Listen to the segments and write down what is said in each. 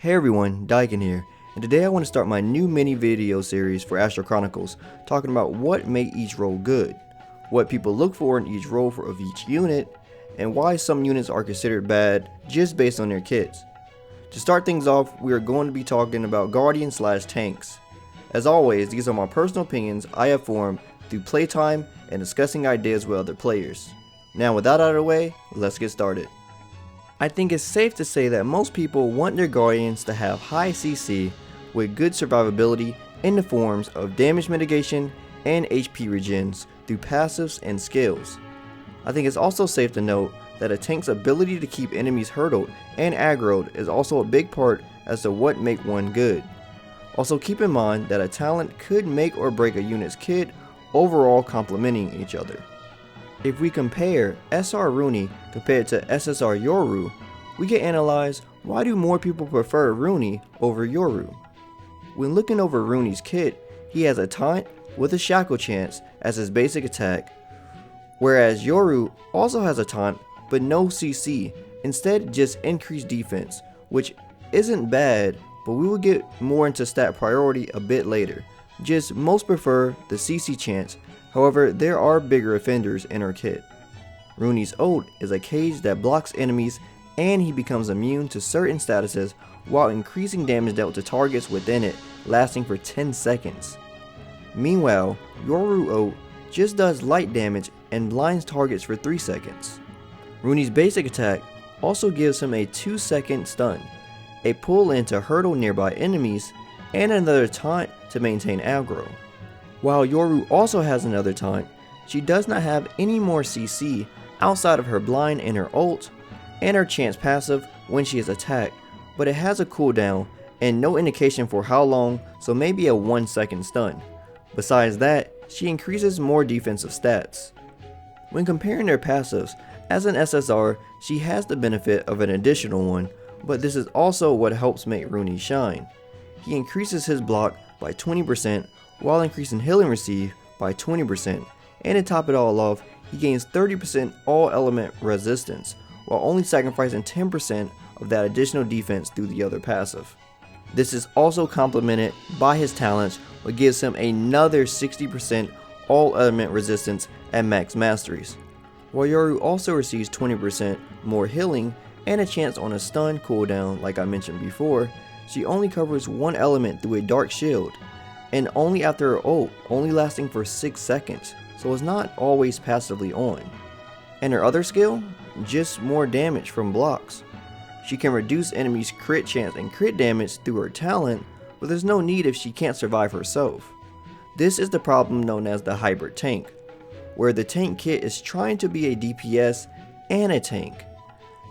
Hey everyone, Daiken here, and today I want to start my new mini video series for Astral Chronicles, talking about what make each role good, what people look for in each role of each unit, and why some units are considered bad just based on their kits. To start things off, we are going to be talking about Guardians / tanks. As always, these are my personal opinions I have formed through playtime and discussing ideas with other players. Now with that out of the way, let's get started. I think it's safe to say that most people want their Guardians to have high CC with good survivability in the forms of damage mitigation and HP regens through passives and skills. I think it's also safe to note that a tank's ability to keep enemies hurdled and aggroed is also a big part as to what make one good. Also keep in mind that a talent could make or break a unit's kit overall complementing each other. If we compare SR Rooney compared to SSR Yoru, we can analyze why do more people prefer Rooney over Yoru. When looking over Rooney's kit, he has a taunt with a shackle chance as his basic attack, whereas Yoru also has a taunt but no CC, instead just increased defense, which isn't bad, but we will get more into stat priority a bit later. Just most prefer the CC chance. However, there are bigger offenders in her kit. Rooney's ult is a cage that blocks enemies and he becomes immune to certain statuses while increasing damage dealt to targets within it, lasting for 10 seconds. Meanwhile, Yoru ult just does light damage and blinds targets for 3 seconds. Rooney's basic attack also gives him a 2-second stun, a pull in to hurdle nearby enemies, and another taunt to maintain aggro. While Yoru also has another taunt, she does not have any more CC outside of her blind and her ult, and her chance passive when she is attacked, but it has a cooldown and no indication for how long, so maybe a 1-second stun. Besides that, she increases more defensive stats. When comparing their passives, as an SSR, she has the benefit of an additional one, but this is also what helps make Rooney shine. He increases his block by 20%, while increasing healing receive by 20%, and to top it all off, he gains 30% all element resistance, while only sacrificing 10% of that additional defense through the other passive. This is also complemented by his talents, which gives him another 60% all element resistance at max masteries, while Yoru also receives 20% more healing and a chance on a stun cooldown like I mentioned before. She only covers one element through a dark shield, and only after her ult, only lasting for 6 seconds, so it's not always passively on. And her other skill? Just more damage from blocks. She can reduce enemies' crit chance and crit damage through her talent, but there's no need if she can't survive herself. This is the problem known as the hybrid tank, where the tank kit is trying to be a DPS and a tank.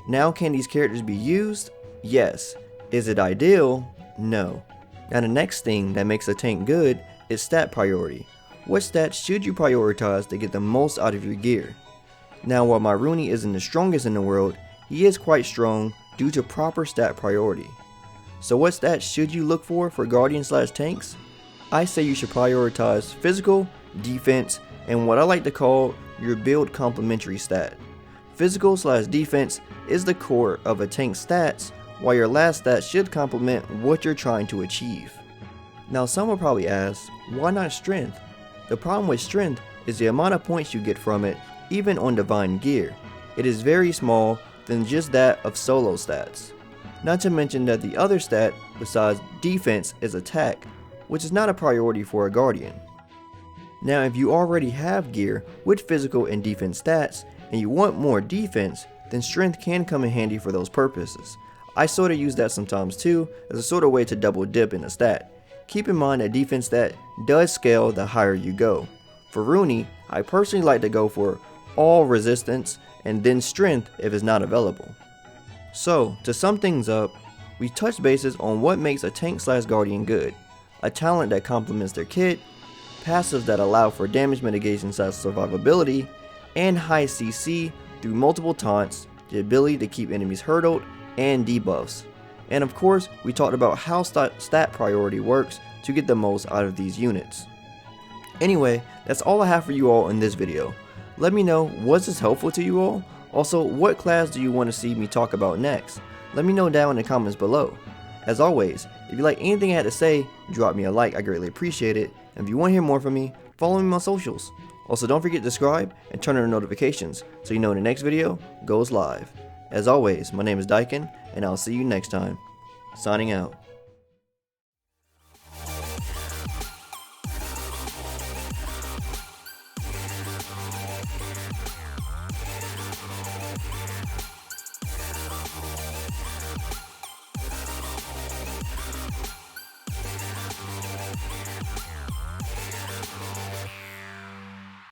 Now can these characters be used? Yes. Is it ideal? No. Now the next thing that makes a tank good is stat priority. What stats should you prioritize to get the most out of your gear? Now while my Rooney isn't the strongest in the world, he is quite strong due to proper stat priority. So what stats should you look for Guardians / tanks? I say you should prioritize physical, defense, and what I like to call your build complementary stat. Physical / defense is the core of a tank's stats, while your last stat should complement what you're trying to achieve. Now some will probably ask, why not strength? The problem with strength is the amount of points you get from it, even on divine gear. It is very small than just that of solo stats. Not to mention that the other stat besides defense is attack, which is not a priority for a Guardian. Now if you already have gear with physical and defense stats, and you want more defense, then strength can come in handy for those purposes. I sort of use that sometimes too, as a sort of way to double dip in a stat. Keep in mind that defense stat does scale the higher you go. For Rooney, I personally like to go for all resistance and then strength if it's not available. So, to sum things up, we touched bases on what makes a tank / Guardian good. A talent that complements their kit, passives that allow for damage mitigation / survivability, and high CC through multiple taunts, the ability to keep enemies hurdled, and debuffs. And of course, we talked about how stat priority works to get the most out of these units. Anyway, that's all I have for you all in this video. Let me know, was this helpful to you all? Also, what class do you want to see me talk about next? Let me know down in the comments below. As always, if you like anything I had to say, drop me a like, I greatly appreciate it. And if you want to hear more from me, follow me on my socials. Also, don't forget to subscribe and turn on notifications so you know when the next video goes live. As always, my name is Daiken, and I'll see you next time. Signing out.